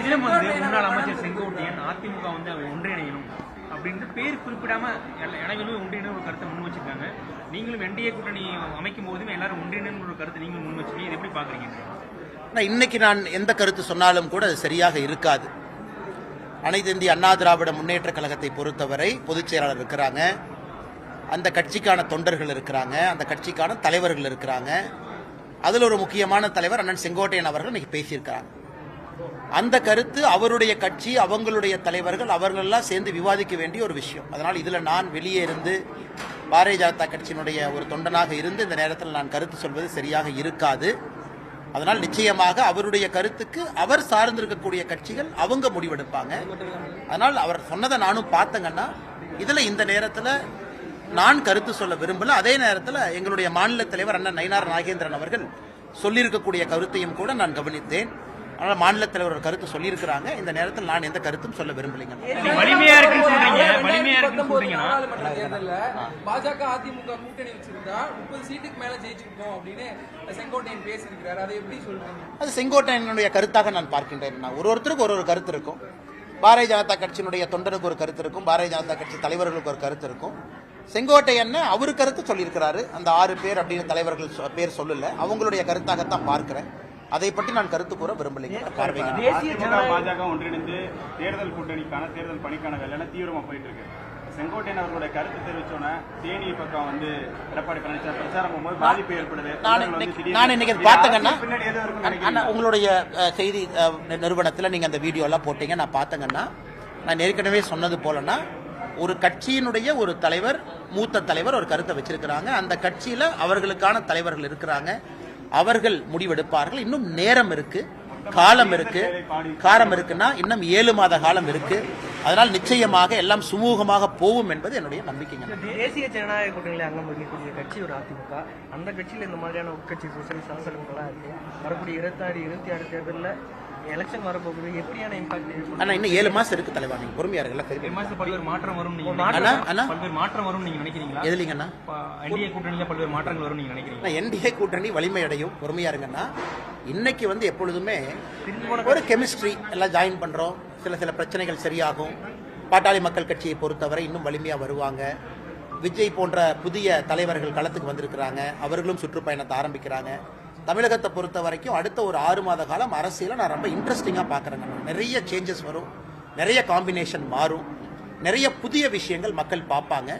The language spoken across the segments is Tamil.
தினம் முன்னாள் அமைச்சர் செங்கோட்டையன் அதிமுக ஒன்றிணையணும் அப்படின்ட்டு பேர் குறிப்பிடாம அனைவருமே ஒன்றிணைன்னு ஒரு கருத்தை முன் வச்சிருக்காங்க. நீங்களும் என்டிஏ கூட்டணி அமைக்கும் போதுமே எல்லாரும் ஒன்றிணைன்னு ஒரு கருத்தை நீங்களும் முன் வச்சிருக்கீங்க. எப்படி பாக்குறீங்க? இன்னைக்கு நான் எந்த கருத்து சொன்னாலும் கூட அது சரியாக இருக்காது. அனைத்து இந்திய அண்ணா திராவிட முன்னேற்ற கழகத்தை பொறுத்தவரை பொதுச் செயலாளர் இருக்கிறாங்க, அந்த கட்சிக்கான தொண்டர்கள் இருக்கிறாங்க, அந்த கட்சிக்கான தலைவர்கள் இருக்கிறாங்க. அதில் ஒரு முக்கியமான தலைவர் அண்ணன் செங்கோட்டையன் அவர்கள் இன்னைக்கு பேசியிருக்கிறாங்க. அந்த கருத்து அவருடைய கட்சி, அவங்களுடைய தலைவர்கள், அவர்களெல்லாம் சேர்ந்து விவாதிக்க வேண்டிய ஒரு விஷயம். அதனால் இதில் நான் வெளியே இருந்து பாரதிய ஜனதா கட்சியினுடைய ஒரு தொண்டனாக இருந்து இந்த நேரத்தில் நான் கருத்து சொல்வது சரியாக இருக்காது. அதனால் நிச்சயமாக அவருடைய கருத்துக்கு அவர் சார்ந்திருக்கக்கூடிய கட்சிகள் அவங்க முடிவெடுப்பாங்க. அதனால் அவர் சொன்னதை நானும் பார்த்தங்கன்னா இதில் இந்த நேரத்தில் நான் கருத்து சொல்ல விரும்பல. அதே நேரத்தில் எங்களுடைய மாநில தலைவர் அண்ணன் நயினார் நாகேந்திரன் அவர்கள் சொல்லியிருக்கக்கூடிய கருத்தையும் கூட நான் கவனித்தேன். ஆனால் மாநில தலைவர் ஒரு கருத்து சொல்லியிருக்கிறாங்க. இந்த நேரத்தில் நான் எந்த கருத்தும் சொல்ல விரும்பலைங்க. பாஜக அதிமுக கூட்டணி வச்சிருந்தா 30 சீட்டுக்கு மேல ஜெயிச்சிருக்கோம் அப்படின்னு செங்கோட்டையன் பேசியிருக்கிறார். அதை எப்படி சொல்றீங்க? அது செங்கோட்டையனுடைய கருத்தாக நான் பார்க்கின்றேன். ஒருத்தருக்கு ஒரு கருத்து இருக்கும். பாரதிய ஜனதா கட்சியினுடைய தொண்டனுக்கு ஒரு கருத்து இருக்கும், பாரதிய ஜனதா கட்சி தலைவர்களுக்கு ஒரு கருத்து இருக்கும். செங்கோட்டையன் அவரு கருத்து சொல்லியிருக்கிறாரு. அந்த 6 பேர் அப்படின்னு தலைவர்கள் பேர் சொல்லல, அவங்களுடைய கருத்தாகத்தான் பார்க்கிறேன். அதை பற்றி நான் கருத்து கூற விரும்பலைங்க. பாஜக ஒன்றிணைந்து தேர்தல் கூட்டணிக்கான தேர்தல் பணிக்கான வேலை தீவிரமா போயிட்டு இருக்கு. செங்கோட்டையன் அவர்களுடைய கருத்து தெரிவிச்சோன்னா தேனி பக்கம் எடப்பாடி பழனிசாமி பிரச்சாரம் போகும்போது பாதிப்பு ஏற்படுது. நான் இன்னைக்கு பார்த்தேங்கன்னா உங்களுடைய செய்தி நிறுவனத்தில் நீங்க அந்த வீடியோ எல்லாம் போட்டீங்க, நான் பார்த்தேங்கன்னா நான் ஏற்கனவே சொன்னது போலன்னா ஒரு கட்சியினுடைய ஒரு தலைவர், மூத்த தலைவர் ஒரு கருத்தை வச்சிருக்கிறாங்க. அந்த கட்சியில அவர்களுக்கான தலைவர்கள் இருக்கிறாங்க, அவர்கள் முடிவெடுப்பார்கள். இன்னும் நேரம் இருக்கு, காலம் இருக்கு. காலம் இருக்குன்னா இன்னும் 7 மாத காலம் இருக்கு. அதனால் நிச்சயமாக எல்லாம் சுமூகமாக போகும் என்பது என்னுடைய நம்பிக்கைங்க. தேசிய ஜனநாயக கூட்டணியில் அங்கம் வகிக்கக்கூடிய கட்சி ஒரு அதிமுக. அந்த கட்சியில் இந்த மாதிரியான உட்கட்சி சூசல் சலசலங்கள்லாம் இருக்கு. வரக்கூடிய 26 தேர்தலில் எலெக்ஷன் வரப்போகுது. எப்படியான இம்பாக்ட்? ஆனா இன்னும் 7 மாசம் இருக்கு தலைவா, நீங்க பொறுமையா இருக்கல. பல்வேறு மாற்றம் வரும் நீங்க நினைக்கிறீங்களா? எதுலீங்கண்ணா? என்டிஏ கூட்டணியில பல்வேறு மாற்றங்கள் வரும் நீங்க நினைக்கிறீங்களா? என்டிஏ கூட்டணி வலிமை அடையும், பொறுமையா இருங்கன்னா. இன்னைக்கு எப்பொழுதுமே ஒரு கெமிஸ்ட்ரி எல்லாம் ஜாயின் பண்றோம், சில பிரச்சனைகள் சரியாகும். பாட்டாளி மக்கள் கட்சியை பொறுத்தவரை இன்னும் வலிமையா வருவாங்க. விஜய் போன்ற புதிய தலைவர்கள் களத்துக்கு வந்திருக்கிறாங்க, அவர்களும் சுற்றுப்பயணத்தை ஆரம்பிக்கிறாங்க. தமிழகத்தை பொறுத்த வரைக்கும் அடுத்த ஒரு 6 மாத காலம் அரசியலை நான் ரொம்ப இன்ட்ரெஸ்டிங்காக பார்க்குறேங்க. நிறைய சேஞ்சஸ் வரும், நிறைய காம்பினேஷன் மாறும், நிறைய புதிய விஷயங்கள் மக்கள் பார்ப்பாங்க.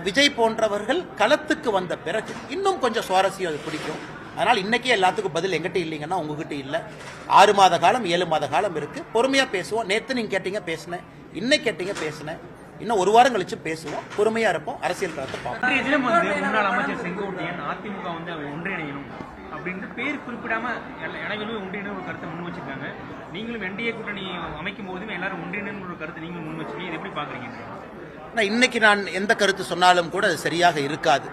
விஜய் போன்றவர்கள் களத்துக்கு வந்த பிறகு இன்னும் கொஞ்சம் சுவாரஸ்யம் அது பிடிக்கும். அதனால் இன்னைக்கே எல்லாத்துக்கும் பதில் எங்கிட்ட இல்லைங்கன்னா உங்ககிட்ட இல்லை. 6 மாத காலம் 7 மாத காலம் இருக்கு, பொறுமையாக பேசுவோம். நேற்று நீங்கள் கேட்டீங்க பேசினேன், இன்னைக்கு கேட்டீங்க பேசினேன், இன்னும் 1 வாரம் கழிச்சு பேசுவோம். பொறுமையா இருப்போம், அரசியல் களத்தை பார்ப்போம். தினம் முன்னாள் அமைச்சர் செங்கோட்டையன் அதிமுக ஒன்றிணையணும் அப்படின்ட்டு பேர் குறிப்பிடாம அனைவருமே ஒன்றிணைன்னு ஒரு கருத்தை முன் வச்சிருக்காங்க. நீங்களும் என்டிஏ கூட்டணி அமைக்கும் போதுமே எல்லாரும் ஒன்றிணைன்னு ஒரு கருத்தை நீங்களும் முன் வச்சிருக்கீங்க. எப்படி பாக்குறீங்க? இன்னைக்கு நான் எந்த கருத்து சொன்னாலும் கூட அது சரியாக இருக்காது.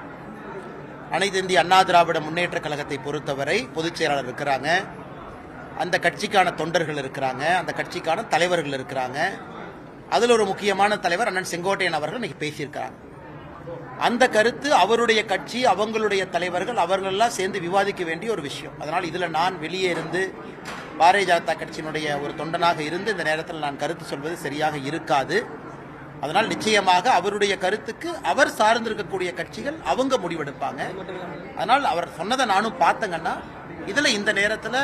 அனைத்து இந்திய அண்ணா திராவிட முன்னேற்ற கழகத்தை பொறுத்தவரை பொதுச் செயலாளர் இருக்கிறாங்க, அந்த கட்சிக்கான தொண்டர்கள் இருக்கிறாங்க, அந்த கட்சிக்கான தலைவர்கள் இருக்கிறாங்க. அதில் ஒரு முக்கியமான தலைவர் அண்ணன் செங்கோட்டையன் அவர்கள் இன்னைக்கு பேசியிருக்கிறாங்க. அந்த கருத்து அவருடைய கட்சி, அவங்களுடைய தலைவர்கள், அவர்களெல்லாம் சேர்ந்து விவாதிக்க வேண்டிய ஒரு விஷயம். அதனால் இதில் நான் வெளியே இருந்து பாரதிய ஜனதா கட்சியினுடைய ஒரு தொண்டனாக இருந்து இந்த நேரத்தில் நான் கருத்து சொல்வது சரியாக இருக்காது. அதனால் நிச்சயமாக அவருடைய கருத்துக்கு அவர் சார்ந்திருக்கக்கூடிய கட்சிகள் அவங்க முடிவெடுப்பாங்க. அதனால் அவர் சொன்னதை நானும் பார்த்தேங்கன்னா இதில் இந்த நேரத்தில்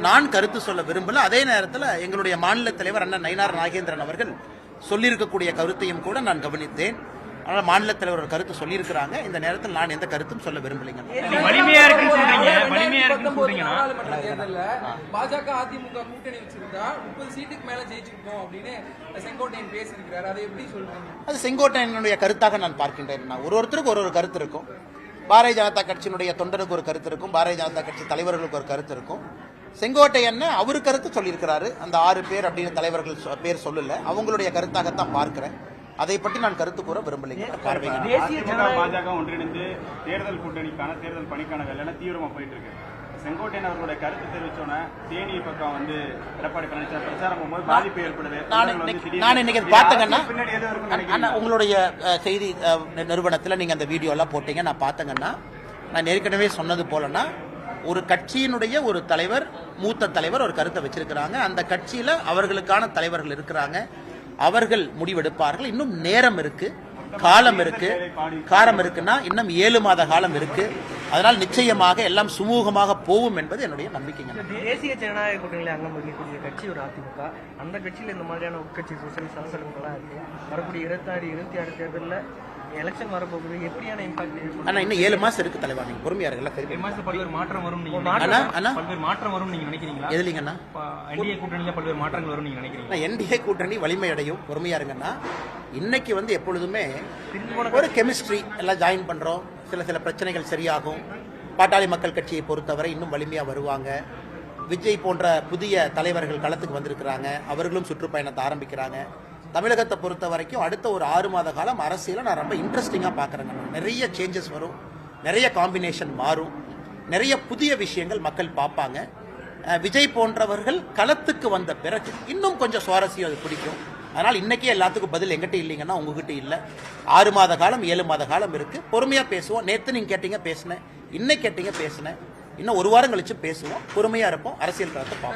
நான் கருத்து சொல்ல விரும்பல. அதே நேரத்தில் எங்களுடைய மாநில தலைவர் அண்ணன் நயினார் நாகேந்திரன் அவர்கள் சொல்லியிருக்கக்கூடிய கருத்தையும் கூட நான் கவனித்தேன். ஆனால் மாநில தலைவர் ஒரு கருத்து சொல்லியிருக்கிறாங்க. இந்த நேரத்தில் நான் எந்த கருத்தும் சொல்ல விரும்பலைங்க. பாஜக அதிமுக கூட்டணி வச்சிருந்தா 30 சீட்டுக்கு மேல ஜெயிச்சிருக்கோம் அப்படின்னு செங்கோட்டையன் பேசியிருக்கிறார். அதை எப்படி சொல்றீங்க? அது செங்கோட்டையனுடைய கருத்தாக நான் பார்க்கின்றேன். ஒருத்தருக்கு ஒரு கருத்து இருக்கும். பாரதிய ஜனதா கட்சியினுடைய தொண்டனுக்கு ஒரு கருத்து இருக்கும், பாரதிய ஜனதா கட்சி தலைவர்களுக்கு ஒரு கருத்து இருக்கும். செங்கோட்டையன் அவரு கருத்து சொல்லியிருக்கிறாரு. அந்த 6 பேர் அப்படின்னு தலைவர்கள் பேர் சொல்லல, அவங்களுடைய கருத்தாகத்தான் பார்க்கிறேன். அதை பற்றி நான் கருத்து கூற விரும்பலைங்க. பாஜக ஒன்றிணைந்து தேர்தல் கூட்டணிக்கான தேர்தல் பணிக்கான வேலை தீவிரமா போயிட்டு இருக்கு. செங்கோட்டையன் அவர்களுடைய கருத்து தெரிவிச்சோன்னா தேனி பக்கம் எடப்பாடி பழனிசாமி பிரச்சாரம் போகும்போது பாதிப்பு ஏற்படுது. நான் இன்னைக்கு பார்த்தேங்கன்னா உங்களுடைய செய்தி நிறுவனத்தில் நீங்க அந்த வீடியோ எல்லாம் போட்டீங்க, நான் பார்த்தேங்கன்னா நான் ஏற்கனவே சொன்னது போலன்னா ஒரு கட்சியினுடைய ஒரு தலைவர், மூத்த தலைவர் ஒரு கருத்தை வச்சிருக்கிறாங்க. அந்த கட்சியில அவர்களுக்கான தலைவர்கள் இருக்கிறாங்க. அவர்கள் முடிவெடுப்பார்கள். இன்னும் நேரம் இருக்கு, காலம் இருக்கு. காலம் இருக்குன்னா இன்னும் 7 மாத காலம் இருக்கு. அதனால் நிச்சயமாக எல்லாம் சுமூகமாக போகும் என்பது என்னுடைய நம்பிக்கைங்க. தேசிய ஜனநாயக கூட்டணியில் அங்கம் வகிக்கக்கூடிய கட்சி ஒரு அதிமுக. அந்த கட்சியில் இந்த மாதிரியான உட்கட்சி சூசல் சலசலங்கள்லாம் இருக்கு. வரக்கூடிய 26 தேர்தலில் எலெக்ஷன் வரப்போகுது, எப்படியான இம்பாக்ட்? ஆனா இன்னும் 7 மாசம் இருக்கு தலைவா, நீங்க பொறுமையா இருக்கல. பல்வேறு மாற்றம் வரும் நீங்க பல்வேறு மாற்றம் வரும் நீங்க நினைக்கிறீங்களா? எதுலீங்கண்ணா? என்டிஏ கூட்டணியில பல்வேறு மாற்றங்கள் வரும் நீங்க நினைக்கிறீங்களா? என்டிஏ கூட்டணி வலிமை அடையும், பொறுமையா இருங்கன்னா. இன்னைக்கு எப்பொழுதுமே ஒரு கெமிஸ்ட்ரி எல்லாம் ஜாயின் பண்றோம். சில பிரச்சனைகள் சரியாகும். பாட்டாளி மக்கள் கட்சியை பொறுத்தவரை இன்னும் வலிமையா வருவாங்க. விஜய் போன்ற புதிய தலைவர்கள் களத்துக்கு வந்திருக்கிறாங்க. அவர்களும் சுற்றுப்பயணத்தை ஆரம்பிக்கிறாங்க. தமிழகத்தை பொறுத்த வரைக்கும் அடுத்த ஒரு 6 மாத காலம் அரசியலை நான் ரொம்ப இன்ட்ரெஸ்டிங்காக பார்க்குறேங்க. நிறைய சேஞ்சஸ் வரும், நிறைய காம்பினேஷன் மாறும், நிறைய புதிய விஷயங்கள் மக்கள் பார்ப்பாங்க. விஜய் போன்றவர்கள் களத்துக்கு வந்த பிறகு இன்னும் கொஞ்சம் சுவாரஸ்யம் அது பிடிக்கும். அதனால் இன்னைக்கே எல்லாத்துக்கும் பதில் எங்கிட்ட இல்லைங்கன்னா உங்ககிட்ட இல்லை. 6 மாத காலம் 7 மாத காலம் இருக்கு, பொறுமையாக பேசுவோம். நேற்று நீங்கள் கேட்டீங்க பேசினேன், இன்னைக்கு கேட்டீங்க பேசினேன். இன்னும் 1 வாரம் கழிச்சு பேசுவோம், பொறுமையாக இருப்போம், அரசியல் களத்தை பார்ப்போம்.